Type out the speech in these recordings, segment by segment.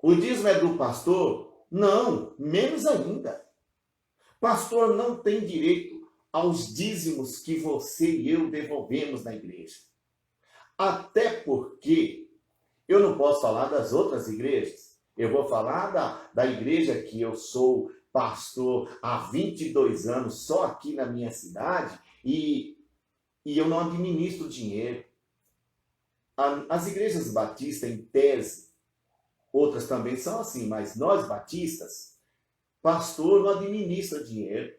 O dízimo é do pastor? Não, menos ainda. Pastor não tem direito aos dízimos que você e eu devolvemos na igreja. Até porque eu não posso falar das outras igrejas. Eu vou falar da igreja que eu sou pastor há 22 anos, só aqui na minha cidade, e eu não administro dinheiro. As igrejas batistas, em tese, outras também são assim, mas nós batistas, pastor não administra dinheiro,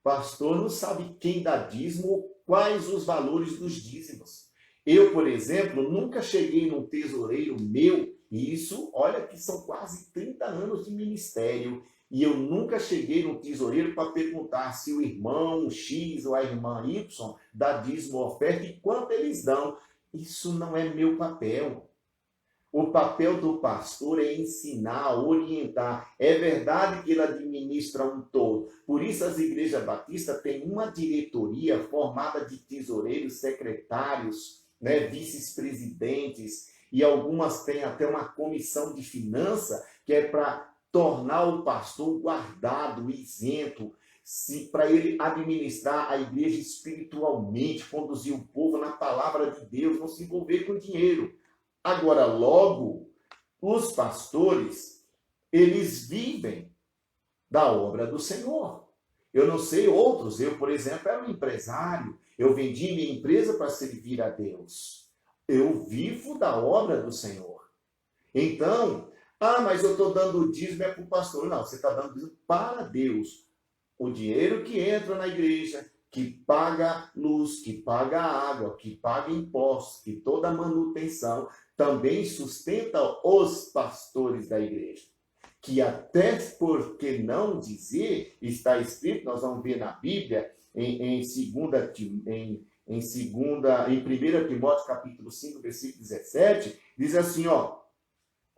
pastor não sabe quem dá dízimo ou quais os valores dos dízimos. Eu, por exemplo, nunca cheguei num tesoureiro meu, e isso, olha que são quase 30 anos de ministério, e eu nunca cheguei num tesoureiro para perguntar se o irmão X ou a irmã Y dá dízimo ou oferta e quanto eles dão. Isso não é meu papel. O papel do pastor é ensinar, orientar. É verdade que ele administra um todo. Por isso as igrejas batistas têm uma diretoria formada de tesoureiros, secretários, né, vice-presidentes, e algumas têm até uma comissão de finança que é para tornar o pastor guardado, isento, para ele administrar a igreja espiritualmente, conduzir o povo na palavra de Deus, não se envolver com dinheiro. Agora, logo, os pastores, eles vivem da obra do Senhor. Eu não sei outros, eu, por exemplo, era um empresário, eu vendi minha empresa para servir a Deus. Eu vivo da obra do Senhor. Então, mas eu estou dando o dízimo é para o pastor. Não, você está dando dízimo para Deus. O dinheiro que entra na igreja, que paga luz, que paga água, que paga impostos, que toda manutenção, também sustenta os pastores da igreja. Que até por que não dizer, está escrito, nós vamos ver na Bíblia, em 1 Timóteo capítulo 5, versículo 17, diz assim,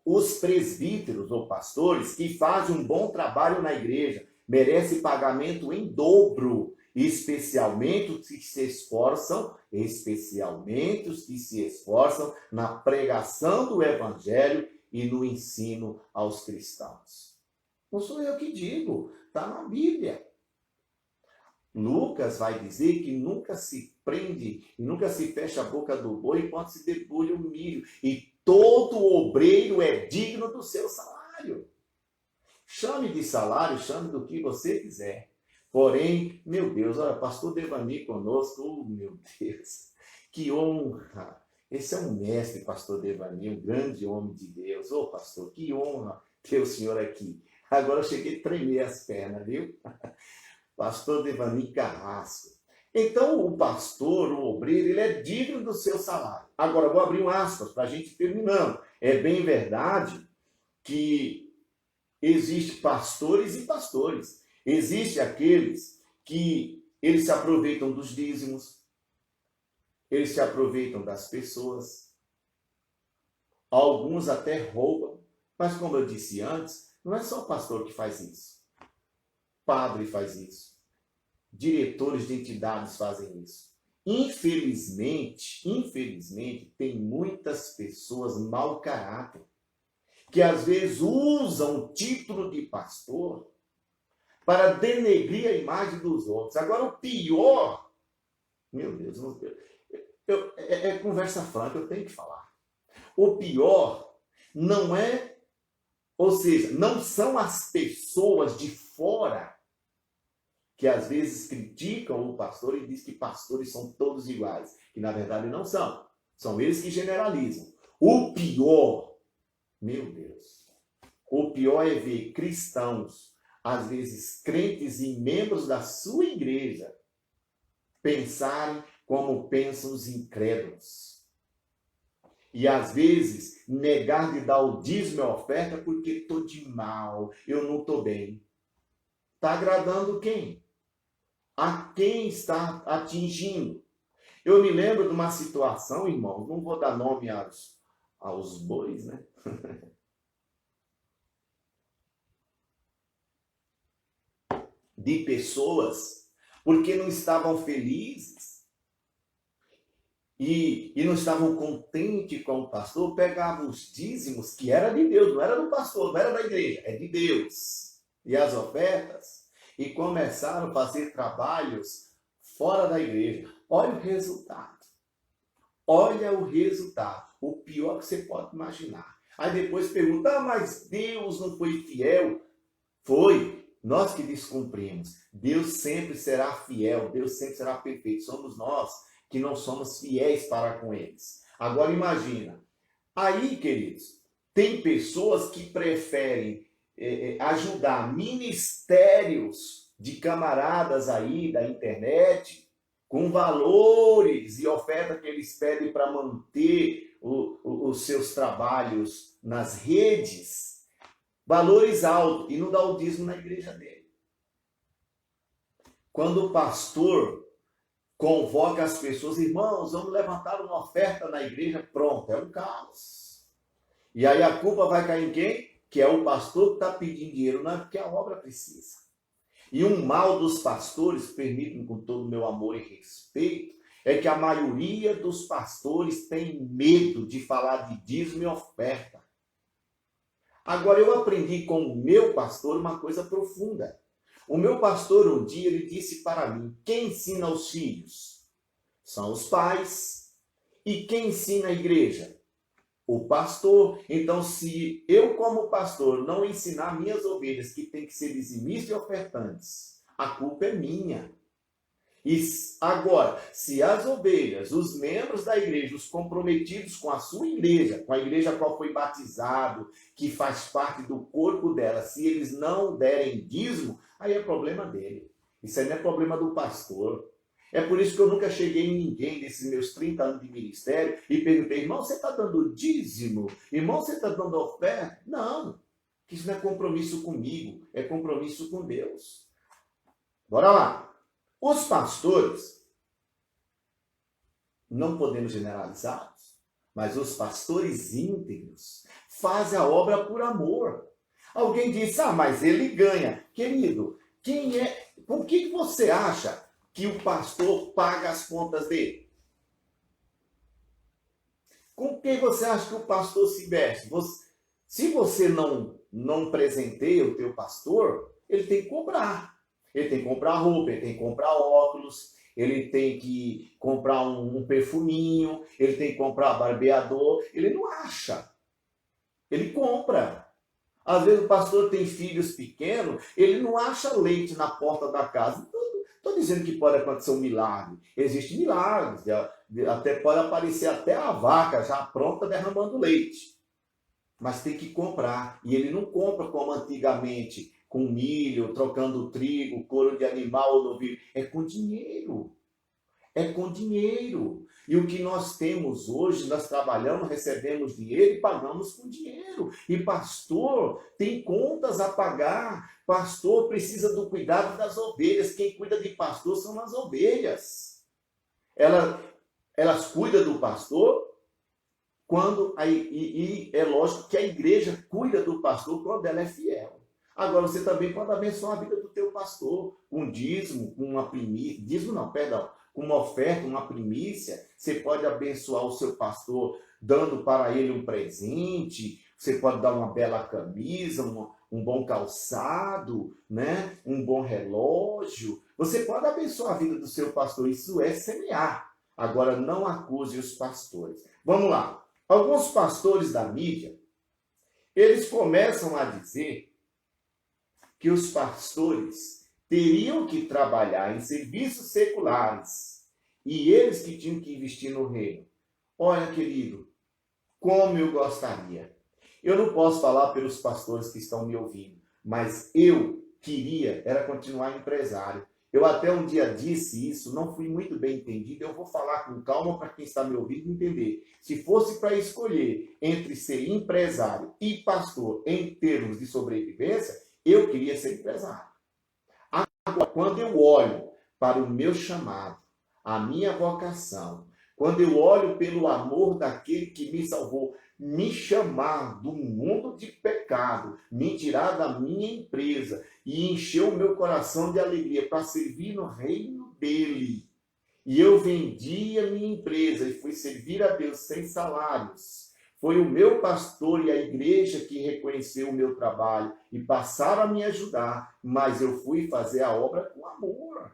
os presbíteros ou pastores que fazem um bom trabalho na igreja merecem pagamento em dobro, especialmente os que se esforçam na pregação do evangelho e no ensino aos cristãos. Não sou eu que digo, está na Bíblia. Lucas vai dizer que nunca se prende, nunca se fecha a boca do boi enquanto se debulha o milho. E todo obreiro é digno do seu salário. Chame de salário, chame do que você quiser. Porém, meu Deus, olha, pastor Devani conosco, meu Deus, que honra. Esse é um mestre, pastor Devani, um grande homem de Deus. Pastor, que honra ter o senhor aqui. Agora eu cheguei a tremer as pernas, viu? Pastor Devani Carrasco. Então, o pastor, o obreiro, ele é digno do seu salário. Agora, eu vou abrir um aspas para a gente terminando. É bem verdade que existe pastores e pastores. Existem aqueles que eles se aproveitam dos dízimos, eles se aproveitam das pessoas. Alguns até roubam. Mas, como eu disse antes, não é só o pastor que faz isso. Padre faz isso. Diretores de entidades fazem isso. Infelizmente, tem muitas pessoas mau caráter que às vezes usam o título de pastor para denegrir a imagem dos outros. Agora, o pior, meu Deus, é conversa franca, eu tenho que falar. O pior não é, ou seja, não são as pessoas de fora que às vezes criticam o pastor e dizem que pastores são todos iguais, que na verdade não são. São eles que generalizam. O pior, meu Deus, o pior é ver cristãos, às vezes crentes e membros da sua igreja, pensarem como pensam os incrédulos. E às vezes negar de dar o dízimo e a oferta porque estou de mal, eu não estou bem. Está agradando quem? A quem está atingindo? Eu me lembro de uma situação, irmão, não vou dar nome aos bois, né? De pessoas, porque não estavam felizes. e não estavam contentes com o pastor, pegavam os dízimos, que era de Deus, não era do pastor, não era da igreja, é de Deus, e as ofertas, e começaram a fazer trabalhos fora da igreja. Olha o resultado. Olha o resultado. O pior que você pode imaginar. Aí depois pergunta, mas Deus não foi fiel? Foi. Nós que descumprimos. Deus sempre será fiel. Deus sempre será perfeito. Somos nós que não somos fiéis para com eles. Agora imagina. Aí, queridos, tem pessoas que preferem ajudar ministérios de camaradas aí da internet com valores e oferta que eles pedem para manter os seus trabalhos nas redes, valores altos, e não dá o dízimo na igreja dele. Quando o pastor convoca as pessoas, irmãos, vamos levantar uma oferta na igreja, pronto, é um caos. E aí a culpa vai cair em quem? Que é o pastor que está pedindo dinheiro, não é porque a obra precisa. E um mal dos pastores, permitam com todo o meu amor e respeito, é que a maioria dos pastores tem medo de falar de dízimo e oferta. Agora, eu aprendi com o meu pastor uma coisa profunda. O meu pastor, um dia, ele disse para mim, quem ensina os filhos? São os pais. E quem ensina a igreja? O pastor. Então, se eu, como pastor, não ensinar minhas ovelhas que tem que ser dizimistas e ofertantes, a culpa é minha. E agora, se as ovelhas, os membros da igreja, os comprometidos com a sua igreja, com a igreja a qual foi batizado, que faz parte do corpo dela, se eles não derem dízimo, aí é problema dele. Isso aí não é problema do pastor. É por isso que eu nunca cheguei em ninguém desses meus 30 anos de ministério e perguntei, irmão, você está dando dízimo? Irmão, você está dando oferta? Não, isso não é compromisso comigo, é compromisso com Deus. Bora lá. Os pastores, não podemos generalizá-los, mas os pastores íntegros fazem a obra por amor. Alguém diz, mas ele ganha. Querido, por que você acha que o pastor paga as contas dele? Com que você acha que o pastor se veste? Se você não presenteia o teu pastor, ele tem que cobrar. Ele tem que comprar roupa, ele tem que comprar óculos, ele tem que comprar um perfuminho, ele tem que comprar barbeador. Ele não acha. Ele compra. Às vezes o pastor tem filhos pequenos, ele não acha leite na porta da casa. Estou dizendo que pode acontecer um milagre. Existem milagres. Até pode aparecer até a vaca já pronta derramando leite. Mas tem que comprar. E ele não compra como antigamente, com milho, trocando trigo, couro de animal ou novilho. É com dinheiro. É com dinheiro. E o que nós temos hoje, nós trabalhamos, recebemos dinheiro e pagamos com dinheiro. E pastor tem contas a pagar. Pastor precisa do cuidado das ovelhas. Quem cuida de pastor são as ovelhas. Elas cuidam do pastor e é lógico que a igreja cuida do pastor quando ela é fiel. Agora você também pode abençoar a vida do teu pastor com dízimo, com uma primícia. Dízimo não, perdão. Com uma oferta, uma primícia. Você pode abençoar o seu pastor dando para ele um presente. Você pode dar uma bela camisa, um bom calçado, né? Um bom relógio. Você pode abençoar a vida do seu pastor. Isso é semear. Agora, não acuse os pastores. Vamos lá. Alguns pastores da mídia, eles começam a dizer que os pastores teriam que trabalhar em serviços seculares e eles que tinham que investir no reino. Olha, querido, como eu gostaria. Eu não posso falar pelos pastores que estão me ouvindo, mas eu queria era continuar empresário. Eu até um dia disse isso, não fui muito bem entendido, eu vou falar com calma para quem está me ouvindo entender. Se fosse para escolher entre ser empresário e pastor em termos de sobrevivência, eu queria ser empresário. Agora, quando eu olho para o meu chamado, a minha vocação, quando eu olho pelo amor daquele que me salvou, me chamar do mundo de pecado, me tirar da minha empresa e encher o meu coração de alegria para servir no reino dele e eu vendi a minha empresa e fui servir a Deus sem salários, foi o meu pastor e a igreja que reconheceu o meu trabalho e passaram a me ajudar, mas eu fui fazer a obra com amor.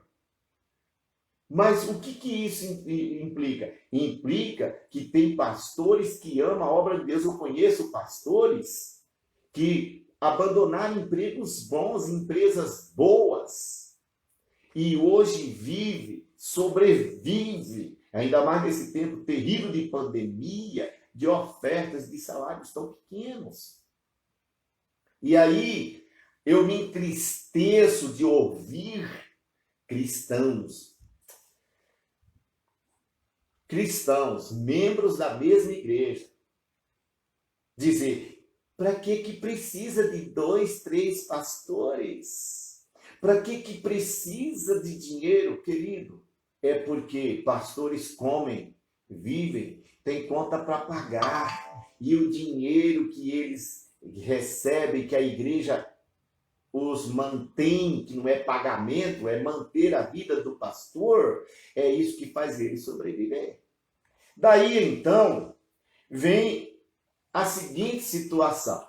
Mas o que isso implica? Implica que tem pastores que amam a obra de Deus. Eu conheço pastores que abandonaram empregos bons, empresas boas, e hoje sobrevive, ainda mais nesse tempo terrível de pandemia, de ofertas de salários tão pequenos. E aí eu me entristeço de ouvir cristãos, membros da mesma igreja, dizer: para que precisa de 2, 3 pastores? Para que precisa de dinheiro, querido? É porque pastores comem, vivem, têm conta para pagar, e o dinheiro que eles recebem, que a igreja os mantém, que não é pagamento, é manter a vida do pastor, é isso que faz ele sobreviver. Daí, então, vem a seguinte situação.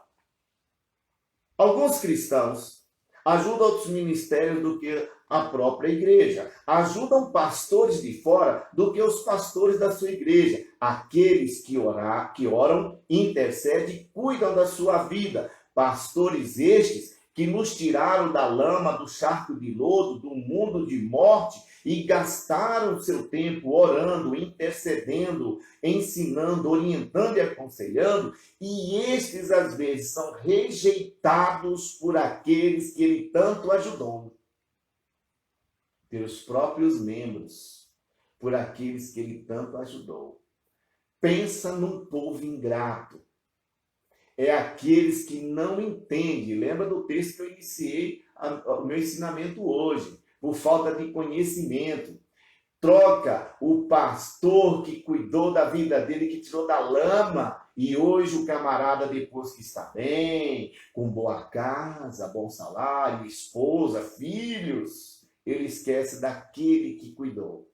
Alguns cristãos ajudam outros ministérios do que a própria igreja. Ajudam pastores de fora do que os pastores da sua igreja. Aqueles que oram, intercedem, cuidam da sua vida. Pastores estes que nos tiraram da lama, do charco de lodo, do mundo de morte e gastaram seu tempo orando, intercedendo, ensinando, orientando e aconselhando, e estes às vezes são rejeitados por aqueles que ele tanto ajudou, pelos próprios membros, por aqueles que ele tanto ajudou. Pensa num povo ingrato. É aqueles que não entendem. Lembra do texto que eu iniciei o meu ensinamento hoje? Por falta de conhecimento. Troca o pastor que cuidou da vida dele, que tirou da lama, e hoje o camarada, depois que está bem, com boa casa, bom salário, esposa, filhos, ele esquece daquele que cuidou.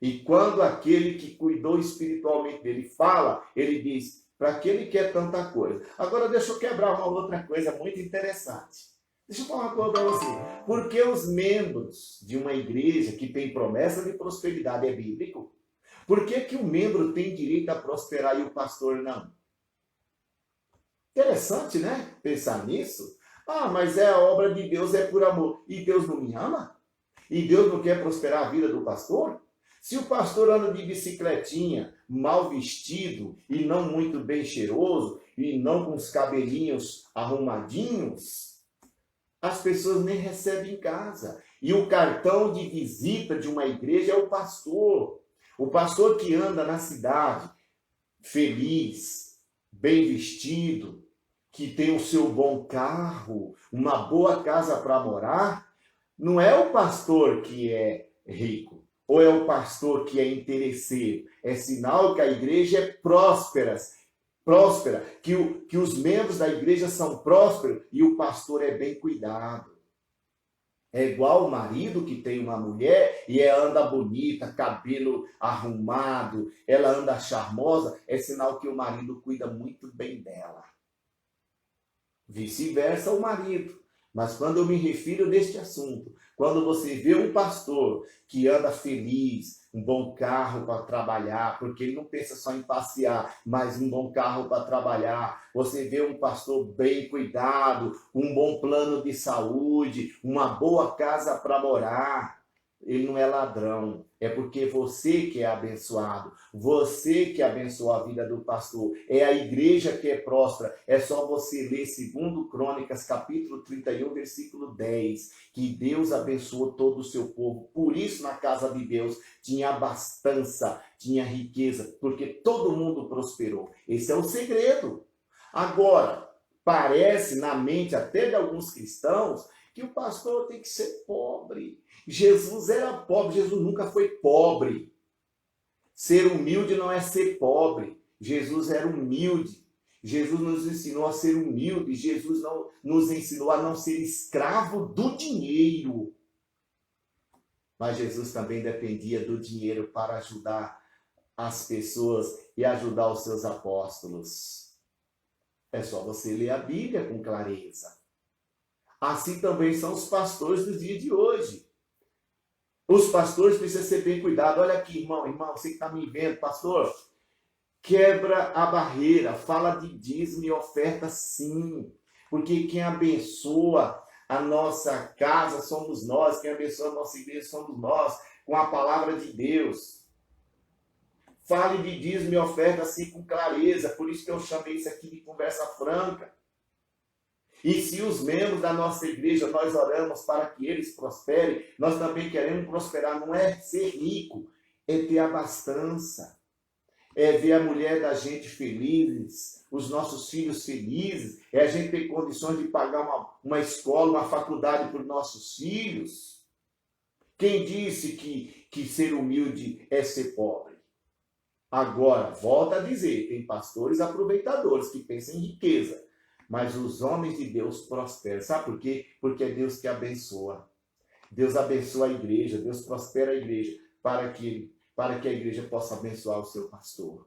E quando aquele que cuidou espiritualmente dele fala, ele diz: para que ele quer tanta coisa? Agora deixa eu quebrar uma outra coisa muito interessante. Deixa eu falar uma coisa para você. Porque os membros de uma igreja que tem promessa de prosperidade é bíblico? Por que o membro tem direito a prosperar e o pastor não? Interessante, né? Pensar nisso. Ah, mas a obra de Deus é por amor. E Deus não me ama? E Deus não quer prosperar a vida do pastor? Se o pastor anda de bicicletinha, mal vestido e não muito bem cheiroso, e não com os cabelinhos arrumadinhos, as pessoas nem recebem em casa. E o cartão de visita de uma igreja é o pastor. O pastor que anda na cidade, feliz, bem vestido, que tem o seu bom carro, uma boa casa para morar, não é o pastor que é rico. Ou é o pastor que é interesseiro? É sinal que a igreja é próspera, que os membros da igreja são prósperos e o pastor é bem cuidado. É igual o marido que tem uma mulher e ela anda bonita, cabelo arrumado, ela anda charmosa, é sinal que o marido cuida muito bem dela. Vice-versa o marido. Mas quando eu me refiro neste assunto, quando você vê um pastor que anda feliz, um bom carro para trabalhar, porque ele não pensa só em passear, mas um bom carro para trabalhar, você vê um pastor bem cuidado, um bom plano de saúde, uma boa casa para morar, ele não é ladrão. É porque você que é abençoado, você que abençoou a vida do pastor, é a igreja que é próspera. É só você ler 2 Crônicas, capítulo 31, versículo 10, que Deus abençoou todo o seu povo. Por isso, na casa de Deus, tinha abastança, tinha riqueza, porque todo mundo prosperou. Esse é o segredo. Agora, parece na mente até de alguns cristãos que o pastor tem que ser pobre. Jesus era pobre, Jesus nunca foi pobre. Ser humilde não é ser pobre. Jesus era humilde. Jesus nos ensinou a ser humilde. Jesus nos ensinou a não ser escravo do dinheiro. Mas Jesus também dependia do dinheiro para ajudar as pessoas e ajudar os seus apóstolos. É só você ler a Bíblia com clareza. Assim também são os pastores do dia de hoje. Os pastores precisam ser bem cuidados. Olha aqui, irmão, você que está me vendo, pastor, quebra a barreira, fala de dízimo e oferta sim. Porque quem abençoa a nossa casa somos nós, quem abençoa a nossa igreja somos nós, com a palavra de Deus. Fale de dízimo e oferta assim com clareza, por isso que eu chamei isso aqui de conversa franca. E se os membros da nossa igreja, nós oramos para que eles prosperem, nós também queremos prosperar. Não é ser rico, é ter abastança. É ver a mulher da gente feliz, os nossos filhos felizes. É a gente ter condições de pagar uma escola, uma faculdade para os nossos filhos. Quem disse que ser humilde é ser pobre? Agora, volta a dizer, tem pastores aproveitadores que pensam em riqueza. Mas os homens de Deus prosperam. Sabe por quê? Porque é Deus que abençoa. Deus abençoa a igreja, Deus prospera a igreja para que a igreja possa abençoar o seu pastor.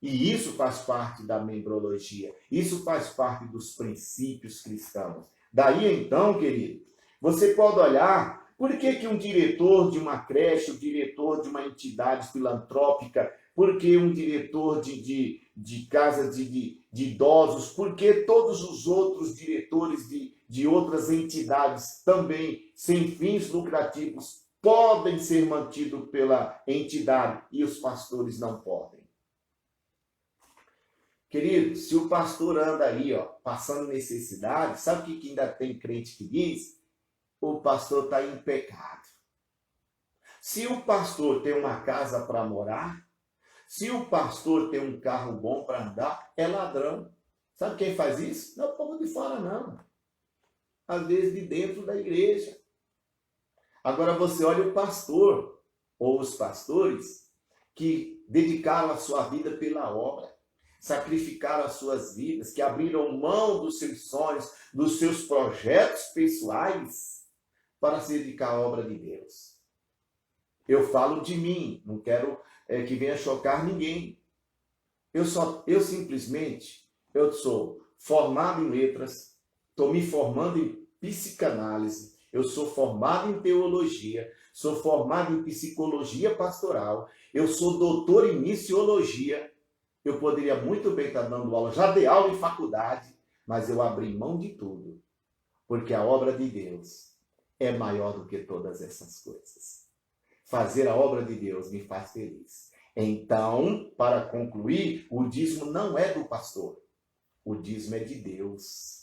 E isso faz parte da membrologia. Isso faz parte dos princípios cristãos. Daí então, querido, você pode olhar por que um diretor de uma creche, o diretor de uma entidade filantrópica, por que um diretor de casa de idosos, por que todos os outros diretores de outras entidades também sem fins lucrativos podem ser mantidos pela entidade e os pastores não podem? Querido, se o pastor anda aí, passando necessidade, sabe o que ainda tem crente que diz? O pastor está em pecado. Se o pastor tem uma casa para morar, se o pastor tem um carro bom para andar, é ladrão. Sabe quem faz isso? Não é o povo de fora, não. Às vezes de dentro da igreja. Agora você olha o pastor, ou os pastores, que dedicaram a sua vida pela obra, sacrificaram as suas vidas, que abriram mão dos seus sonhos, dos seus projetos pessoais, para se dedicar à obra de Deus. Eu falo de mim, não quero que venha chocar ninguém. Eu simplesmente sou formado em letras, estou me formando em psicanálise, eu sou formado em teologia, sou formado em psicologia pastoral, eu sou doutor em missiologia. Eu poderia muito bem estar dando aula, já dei aula em faculdade, mas eu abri mão de tudo, porque a obra de Deus é maior do que todas essas coisas. Fazer a obra de Deus me faz feliz. Então, para concluir, o dízimo não é do pastor. O dízimo é de Deus.